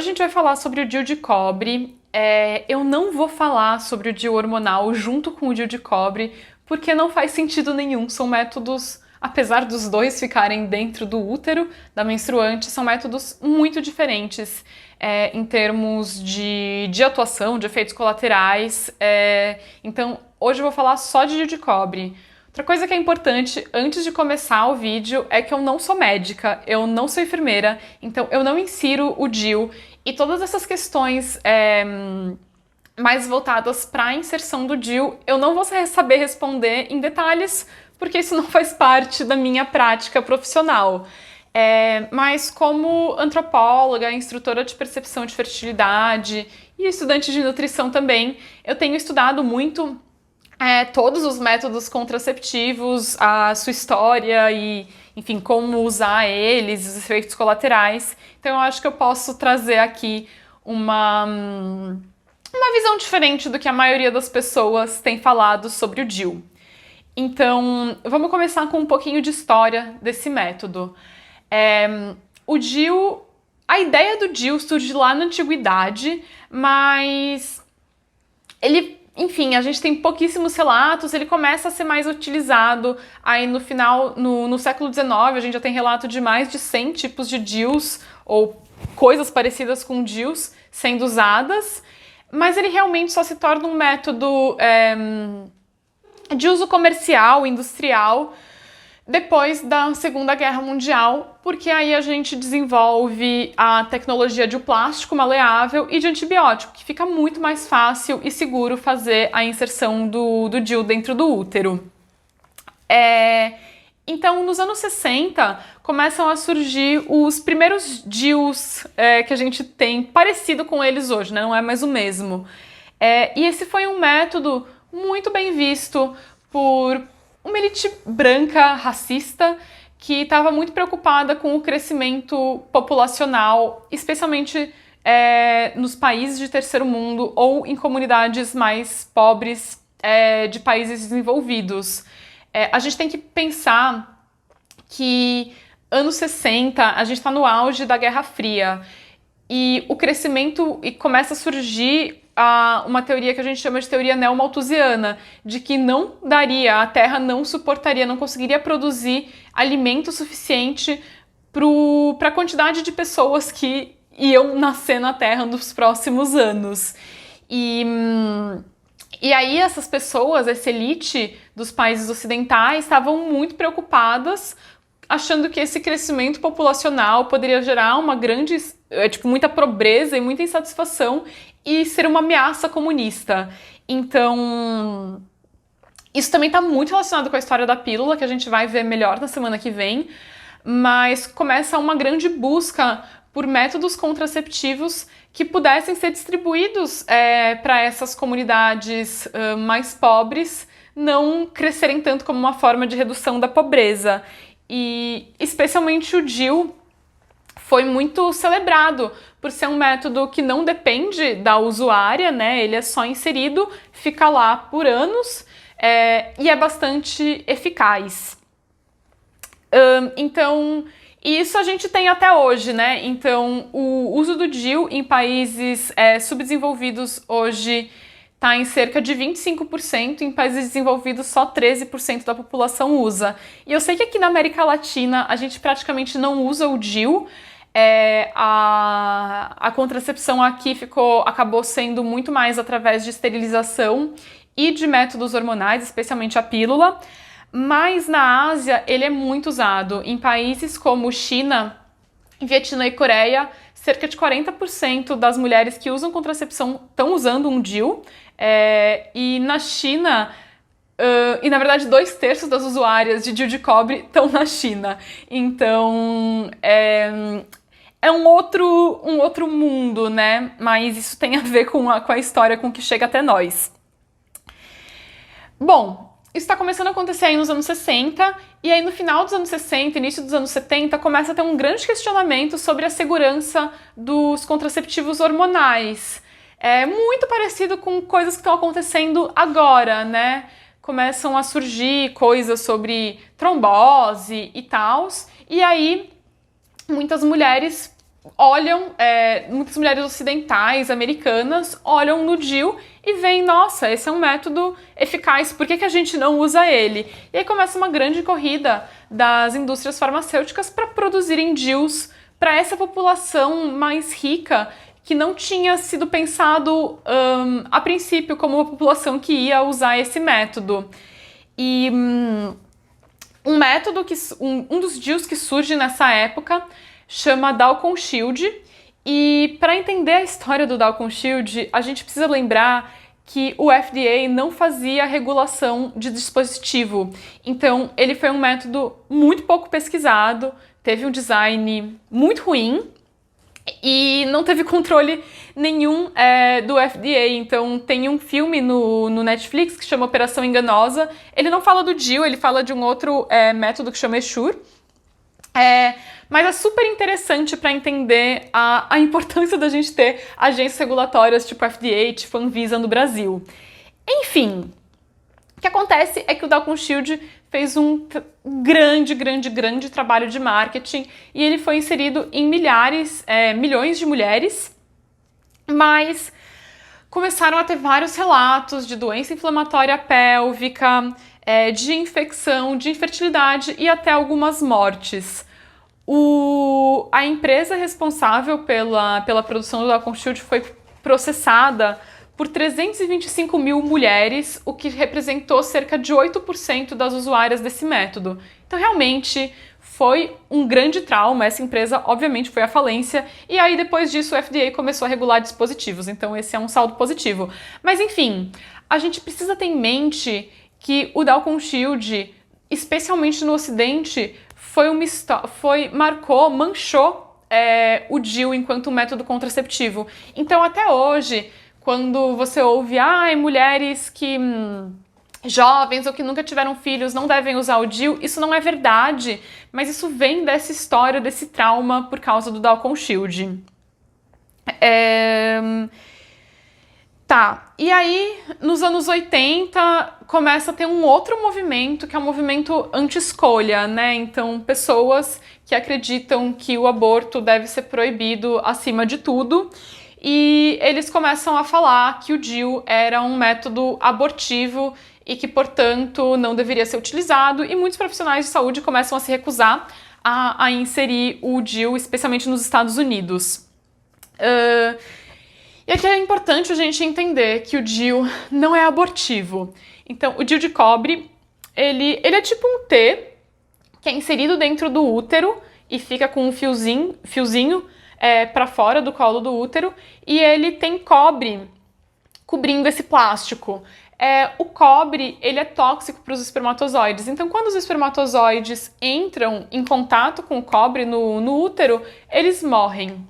Hoje a gente vai falar sobre o DIU de cobre. Eu não vou falar sobre o DIU hormonal junto com o DIU de cobre, porque não faz sentido nenhum. São métodos, apesar dos dois ficarem dentro do útero da menstruante, são métodos muito diferentes em termos de atuação, de efeitos colaterais. Então, hoje eu vou falar só de DIU de cobre. Outra coisa que é importante antes de começar o vídeo é que eu não sou médica, eu não sou enfermeira, então eu não insiro o DIU e todas essas questões mais voltadas para a inserção do DIU eu não vou saber responder em detalhes, porque isso não faz parte da minha prática profissional. Mas como antropóloga, instrutora de percepção de fertilidade e estudante de nutrição também, eu tenho estudado muito todos os métodos contraceptivos, a sua história e, enfim, como usar eles, os efeitos colaterais. Então eu acho que eu posso trazer aqui uma visão diferente do que a maioria das pessoas tem falado sobre o DIU. Então, vamos começar com um pouquinho de história desse método. O DIU, a ideia do DIU surge lá na antiguidade, mas enfim, a gente tem pouquíssimos relatos, ele começa a ser mais utilizado aí no final, no século XIX, a gente já tem relato de mais de 100 tipos de DIUs, ou coisas parecidas com DIUs sendo usadas, mas ele realmente só se torna um método de uso comercial, industrial, depois da Segunda Guerra Mundial, porque aí a gente desenvolve a tecnologia de plástico maleável e de antibiótico, que fica muito mais fácil e seguro fazer a inserção do DIU dentro do útero. Então, nos anos 60, começam a surgir os primeiros DIUs que a gente tem parecido com eles hoje, né? Não é mais o mesmo. E esse foi um método muito bem visto por uma elite branca, racista, que estava muito preocupada com o crescimento populacional, especialmente nos países de terceiro mundo ou em comunidades mais pobres de países desenvolvidos. A gente tem que pensar que anos 60, a gente está no auge da Guerra Fria, e o crescimento começa a surgir uma teoria que a gente chama de teoria neomalthusiana, de que não daria, a Terra não suportaria, não conseguiria produzir alimento suficiente para a quantidade de pessoas que iam nascer na Terra nos próximos anos. E aí essas pessoas, essa elite dos países ocidentais, estavam muito preocupadas, achando que esse crescimento populacional poderia gerar uma grande, muita pobreza e muita insatisfação e ser uma ameaça comunista. Então, isso também está muito relacionado com a história da pílula, que a gente vai ver melhor na semana que vem, mas começa uma grande busca por métodos contraceptivos que pudessem ser distribuídos para essas comunidades mais pobres não crescerem tanto como uma forma de redução da pobreza. E especialmente o DIU foi muito celebrado por ser um método que não depende da usuária, né? Ele é só inserido, fica lá por anos e é bastante eficaz. Então, isso a gente tem até hoje, né? Então, o uso do DIU em países subdesenvolvidos hoje está em cerca de 25%, em países desenvolvidos só 13% da população usa. E eu sei que aqui na América Latina a gente praticamente não usa o DIU, a contracepção aqui acabou sendo muito mais através de esterilização e de métodos hormonais, especialmente a pílula, mas na Ásia ele é muito usado. Em países como China, Vietnã e Coreia, cerca de 40% das mulheres que usam contracepção estão usando um DIU, e na China, e na verdade 2/3 das usuárias de DIU de cobre estão na China. Então, é um outro mundo, né? Mas isso tem a ver com a história com que chega até nós. Bom, isso está começando a acontecer aí nos anos 60, e aí no final dos anos 60, início dos anos 70, começa a ter um grande questionamento sobre a segurança dos contraceptivos hormonais. É muito parecido com coisas que estão acontecendo agora, né? Começam a surgir coisas sobre trombose e tal, e aí muitas mulheres olham, muitas mulheres ocidentais, americanas, olham no DIU e veem, nossa, esse é um método eficaz, por que a gente não usa ele? E aí começa uma grande corrida das indústrias farmacêuticas para produzirem DIUs para essa população mais rica que não tinha sido pensado a princípio como uma população que ia usar esse método. E um método um dos DIUs que surge nessa época chama Dalkon Shield. E para entender a história do Dalkon Shield, a gente precisa lembrar que o FDA não fazia regulação de dispositivo. Então, ele foi um método muito pouco pesquisado, teve um design muito ruim e não teve controle nenhum do FDA. Então, tem um filme no Netflix que chama Operação Enganosa. Ele não fala do DIU, ele fala de um outro método que chama Essure. Mas é super interessante para entender a importância da gente ter agências regulatórias tipo FDA, tipo Anvisa no Brasil. Enfim, o que acontece é que o Dalkon Shield fez um grande trabalho de marketing e ele foi inserido em milhões de mulheres, mas começaram a ter vários relatos de doença inflamatória pélvica, de infecção, de infertilidade e até algumas mortes. A empresa responsável pela produção do Dalkon Shield foi processada por 325 mil mulheres, o que representou cerca de 8% das usuárias desse método. Então, realmente, foi um grande trauma. Essa empresa, obviamente, foi à falência. E aí, depois disso, o FDA começou a regular dispositivos. Então, esse é um saldo positivo. Mas, enfim, a gente precisa ter em mente que o Dalkon Shield, especialmente no Ocidente, manchou o DIU enquanto um método contraceptivo. Então, até hoje, quando você ouve, mulheres que jovens ou que nunca tiveram filhos não devem usar o DIU, isso não é verdade, mas isso vem dessa história, desse trauma por causa do Dalkon Shield. Tá, e aí nos anos 80 começa a ter um outro movimento, que é um movimento anti-escolha, né? Então, pessoas que acreditam que o aborto deve ser proibido acima de tudo, e eles começam a falar que o DIU era um método abortivo e que, portanto, não deveria ser utilizado, e muitos profissionais de saúde começam a se recusar a inserir o DIU, especialmente nos Estados Unidos. E aqui é importante a gente entender que o DIU não é abortivo. Então, o DIU de cobre, ele é tipo um T, que é inserido dentro do útero e fica com um fiozinho para fora do colo do útero, e ele tem cobre cobrindo esse plástico. O cobre, ele é tóxico para os espermatozoides. Então, quando os espermatozoides entram em contato com o cobre no útero, eles morrem.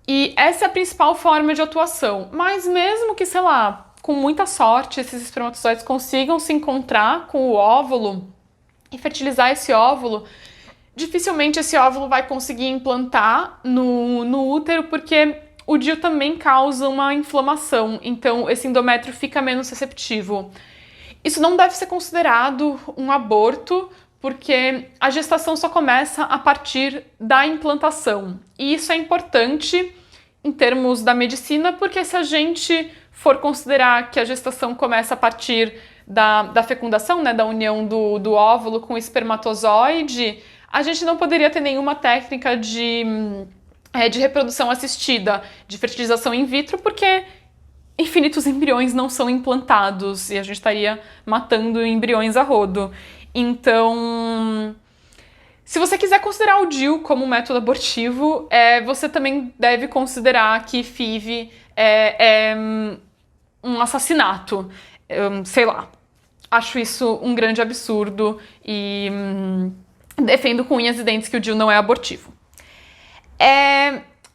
E essa é a principal forma de atuação. Mas mesmo que, sei lá, com muita sorte, esses espermatozoides consigam se encontrar com o óvulo e fertilizar esse óvulo, dificilmente esse óvulo vai conseguir implantar no útero, porque o DIU também causa uma inflamação, então esse endométrio fica menos receptivo. Isso não deve ser considerado um aborto, porque a gestação só começa a partir da implantação. E isso é importante em termos da medicina, porque se a gente for considerar que a gestação começa a partir da fecundação, né, da união do óvulo com o espermatozoide, a gente não poderia ter nenhuma técnica de reprodução assistida, de fertilização in vitro, porque infinitos embriões não são implantados e a gente estaria matando embriões a rodo. Então, se você quiser considerar o DIU como um método abortivo, você também deve considerar que FIV é um assassinato. Sei lá. Acho isso um grande absurdo e defendo com unhas e dentes que o DIU não é abortivo.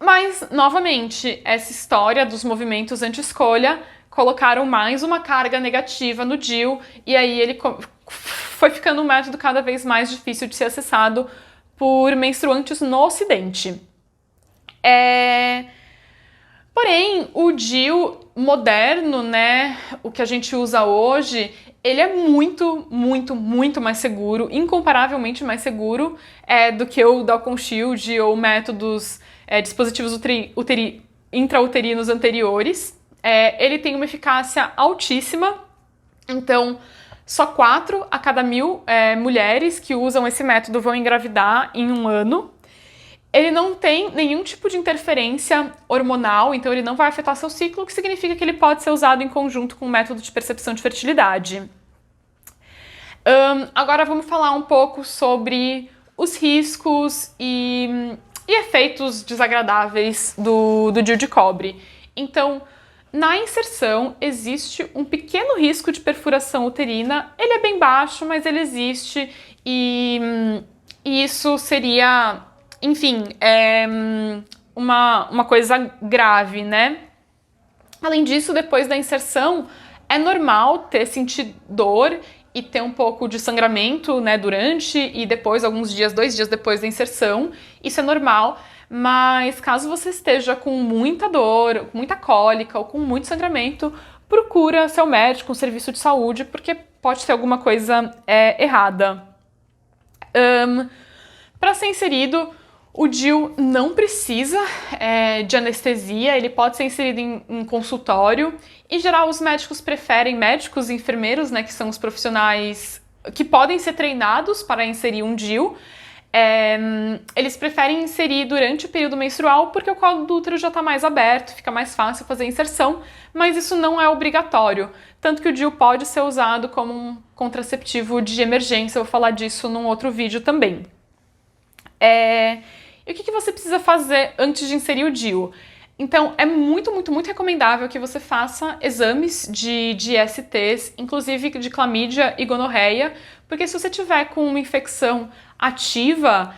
Mas, novamente, essa história dos movimentos anti-escolha colocaram mais uma carga negativa no DIU e aí ele foi ficando um método cada vez mais difícil de ser acessado por menstruantes no Ocidente. Porém, o DIU moderno, né, o que a gente usa hoje, Ele é muito, muito, muito mais seguro, incomparavelmente mais seguro do que o Dalcon Shield ou métodos, dispositivos intrauterinos anteriores. Ele tem uma eficácia altíssima, então só 4 a cada 1000 mulheres que usam esse método vão engravidar em um ano. Ele não tem nenhum tipo de interferência hormonal, então ele não vai afetar seu ciclo, o que significa que ele pode ser usado em conjunto com o método de percepção de fertilidade. Agora vamos falar um pouco sobre os riscos e efeitos desagradáveis do DIU de cobre. Então, na inserção existe um pequeno risco de perfuração uterina, ele é bem baixo, mas ele existe e isso seria, enfim, uma coisa grave, né? Além disso, depois da inserção, é normal sentir dor e ter um pouco de sangramento, né, durante e depois, alguns dias, 2 dias depois da inserção. Isso é normal, mas caso você esteja com muita dor, com muita cólica ou com muito sangramento, procura seu médico, um serviço de saúde, porque pode ter alguma coisa errada. Para ser inserido, o DIU não precisa de anestesia, ele pode ser inserido em consultório. Em geral, os médicos preferem, médicos e enfermeiros, né, que são os profissionais que podem ser treinados para inserir um DIU. Eles preferem inserir durante o período menstrual porque o colo do útero já está mais aberto, fica mais fácil fazer a inserção, mas isso não é obrigatório. Tanto que o DIU pode ser usado como um contraceptivo de emergência, eu vou falar disso num outro vídeo também. E o que você precisa fazer antes de inserir o DIU? Então, é muito, muito, muito recomendável que você faça exames de ISTs, inclusive de clamídia e gonorreia, porque se você tiver com uma infecção ativa,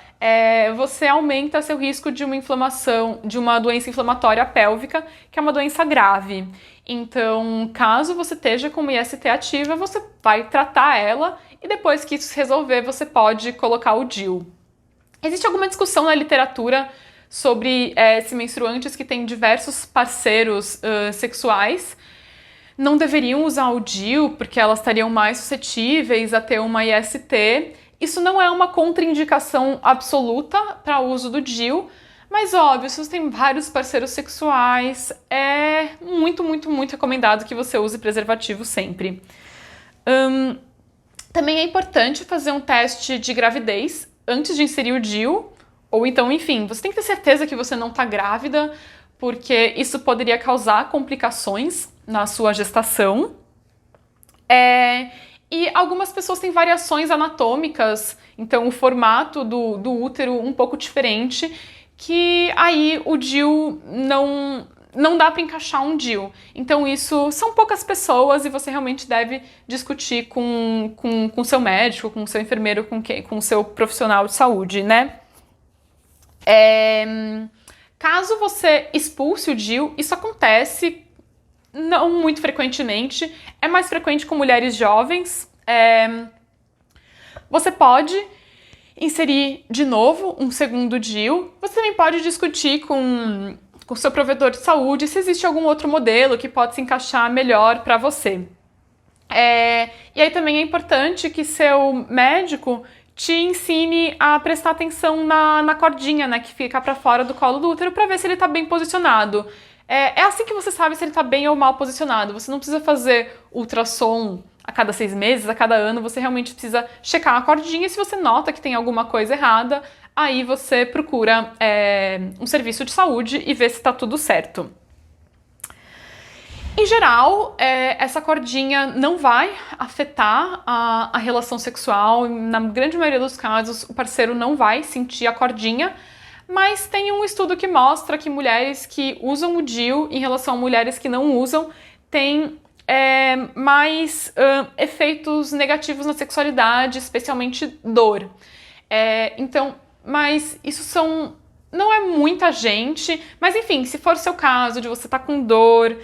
você aumenta seu risco de uma inflamação, de uma doença inflamatória pélvica, que é uma doença grave. Então, caso você esteja com uma IST ativa, você vai tratar ela e depois que isso se resolver, você pode colocar o DIU. Existe alguma discussão na literatura sobre se menstruantes que têm diversos parceiros sexuais não deveriam usar o DIU porque elas estariam mais suscetíveis a ter uma IST. Isso não é uma contraindicação absoluta para o uso do DIU, mas óbvio, se você tem vários parceiros sexuais, é muito, muito, muito recomendado que você use preservativo sempre. Também é importante fazer um teste de gravidez antes de inserir o DIU, ou então, enfim, você tem que ter certeza que você não está grávida, porque isso poderia causar complicações na sua gestação. E algumas pessoas têm variações anatômicas, então o formato do útero um pouco diferente, que aí o DIU não dá para encaixar um DIU. Então isso são poucas pessoas e você realmente deve discutir com seu médico, com seu enfermeiro, com seu profissional de saúde, né? Caso você expulse o DIU, isso acontece não muito frequentemente, é mais frequente com mulheres jovens. Você pode inserir de novo um segundo DIU. Você também pode discutir com o seu provedor de saúde se existe algum outro modelo que pode se encaixar melhor para você. E aí também é importante que seu médico te ensine a prestar atenção na cordinha, né, que fica para fora do colo do útero, para ver se ele está bem posicionado. É assim que você sabe se ele está bem ou mal posicionado. Você não precisa fazer ultrassom a cada 6 meses, a cada ano, você realmente precisa checar a cordinha e se você nota que tem alguma coisa errada, aí você procura um serviço de saúde e vê se está tudo certo. Em geral, essa cordinha não vai afetar a relação sexual. Na grande maioria dos casos, o parceiro não vai sentir a cordinha, mas tem um estudo que mostra que mulheres que usam o DIU em relação a mulheres que não usam têm mais efeitos negativos na sexualidade, especialmente dor. Mas isso não é muita gente, mas enfim, se for o seu caso de você estar com dor,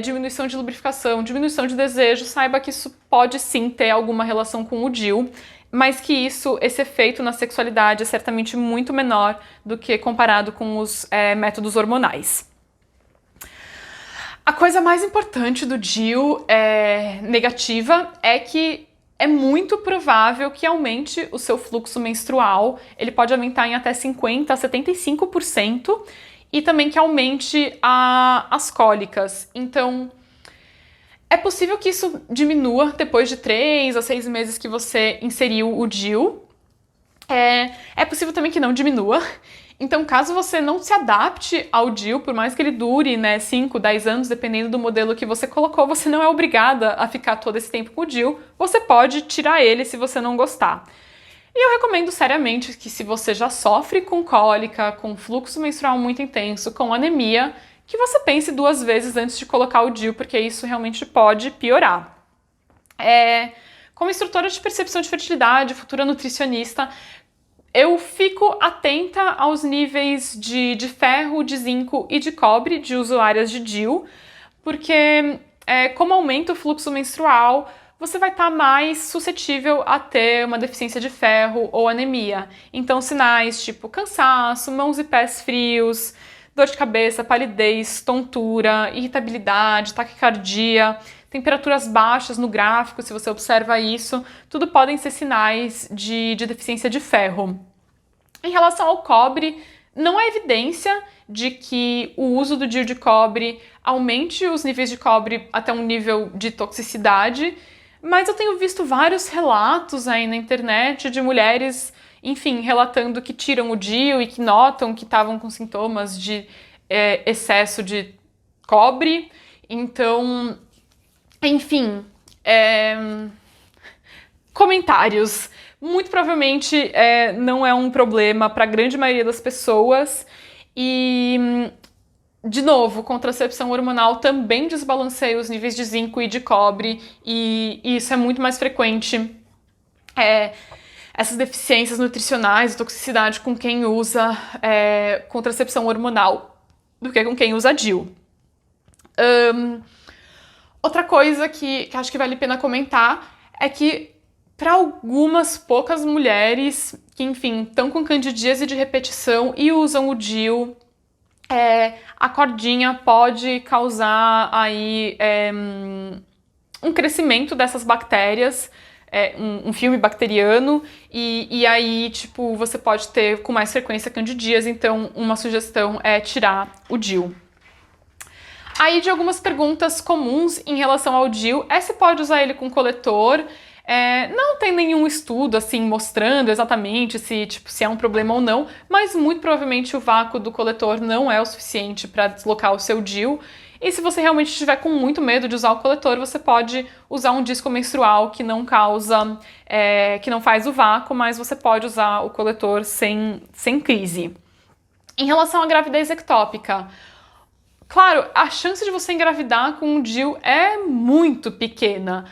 diminuição de lubrificação, diminuição de desejo, saiba que isso pode sim ter alguma relação com o DIU, mas que esse efeito na sexualidade é certamente muito menor do que comparado com os métodos hormonais. A coisa mais importante do DIU negativa é que é muito provável que aumente o seu fluxo menstrual. Ele pode aumentar em até 50% a 75%, e também que aumente as cólicas. Então, é possível que isso diminua depois de 3 a 6 meses que você inseriu o DIU. É possível também que não diminua. Então, caso você não se adapte ao DIU, por mais que ele dure, 5, 10 anos, dependendo do modelo que você colocou, você não é obrigada a ficar todo esse tempo com o DIU. Você pode tirar ele se você não gostar. E eu recomendo seriamente que, se você já sofre com cólica, com fluxo menstrual muito intenso, com anemia, que você pense 2 vezes antes de colocar o DIU, porque isso realmente pode piorar. Como instrutora de percepção de fertilidade, futura nutricionista, eu fico atenta aos níveis de ferro, de zinco e de cobre de usuárias de DIU, porque como aumenta o fluxo menstrual, você vai estar mais suscetível a ter uma deficiência de ferro ou anemia. Então, sinais tipo cansaço, mãos e pés frios, dor de cabeça, palidez, tontura, irritabilidade, taquicardia, temperaturas baixas no gráfico, se você observa isso, tudo podem ser sinais de deficiência de ferro. Em relação ao cobre, não há evidência de que o uso do DIU de cobre aumente os níveis de cobre até um nível de toxicidade, mas eu tenho visto vários relatos aí na internet de mulheres, enfim, relatando que tiram o DIU e que notam que estavam com sintomas de excesso de cobre. Então, enfim, comentários. Muito provavelmente não é um problema para a grande maioria das pessoas. E, de novo, contracepção hormonal também desbalanceia os níveis de zinco e de cobre, e isso é muito mais frequente. Essas deficiências nutricionais, toxicidade, com quem usa contracepção hormonal do que com quem usa DIU. Outra coisa que acho que vale a pena comentar é que, para algumas poucas mulheres que, enfim, estão com candidíase de repetição e usam o DIU, a cordinha pode causar aí um crescimento dessas bactérias, um filme bacteriano, e aí, tipo, você pode ter com mais frequência candidíase. Então, uma sugestão é tirar o DIU. Aí, de algumas perguntas comuns em relação ao DIU, se pode usar ele com coletor. Não tem nenhum estudo assim mostrando exatamente se é um problema ou não, mas muito provavelmente o vácuo do coletor não é o suficiente para deslocar o seu DIU. E se você realmente estiver com muito medo de usar o coletor, você pode usar um disco menstrual que não causa, que não faz o vácuo, mas você pode usar o coletor sem crise. Em relação à gravidez ectópica, claro, a chance de você engravidar com um DIU é muito pequena,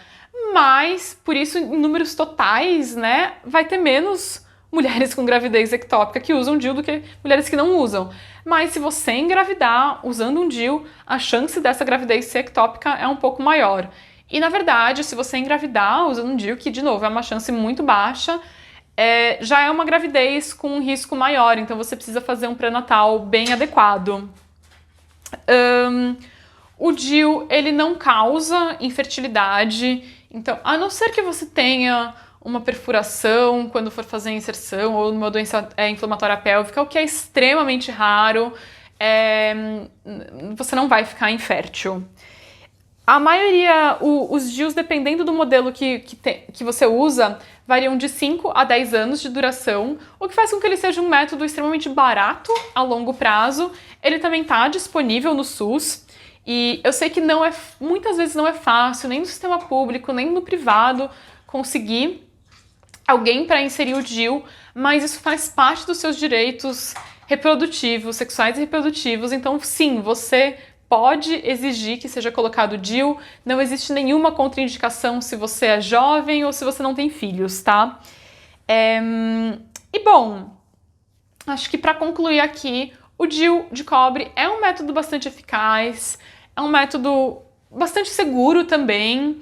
mas, por isso, em números totais, vai ter menos mulheres com gravidez ectópica que usam DIU do que mulheres que não usam. Mas se você engravidar usando um DIU, a chance dessa gravidez ser ectópica é um pouco maior. E, na verdade, se você engravidar usando um DIU, que, de novo, é uma chance muito baixa, já é uma gravidez com um risco maior, então você precisa fazer um pré-natal bem adequado. O DIU, ele não causa infertilidade, então, a não ser que você tenha uma perfuração quando for fazer a inserção ou uma doença inflamatória pélvica, o que é extremamente raro, você não vai ficar infértil. A maioria, os DIUs, dependendo do modelo que você usa, variam de 5 a 10 anos de duração, o que faz com que ele seja um método extremamente barato a longo prazo. Ele também está disponível no SUS. E eu sei que muitas vezes não é fácil, nem no sistema público, nem no privado, conseguir alguém para inserir o DIU, mas isso faz parte dos seus direitos reprodutivos, sexuais e reprodutivos. Então, sim, você pode exigir que seja colocado o DIU. Não existe nenhuma contraindicação se você é jovem ou se você não tem filhos, tá? E bom, acho que para concluir aqui, o DIU de cobre é um método bastante eficaz, é um método bastante seguro também.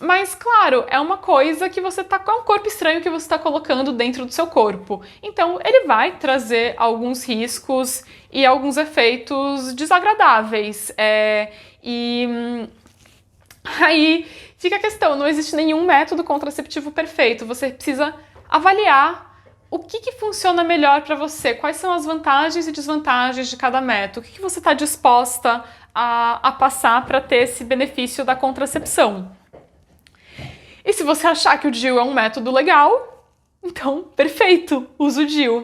Mas, claro, é uma coisa que você tá com um corpo estranho que você está colocando dentro do seu corpo. Então, ele vai trazer alguns riscos e alguns efeitos desagradáveis. Aí fica a questão, não existe nenhum método contraceptivo perfeito. Você precisa avaliar o que funciona melhor para você, quais são as vantagens e desvantagens de cada método, o que você está disposta a passar para ter esse benefício da contracepção. E se você achar que o DIU é um método legal, então, perfeito, usa o DIU.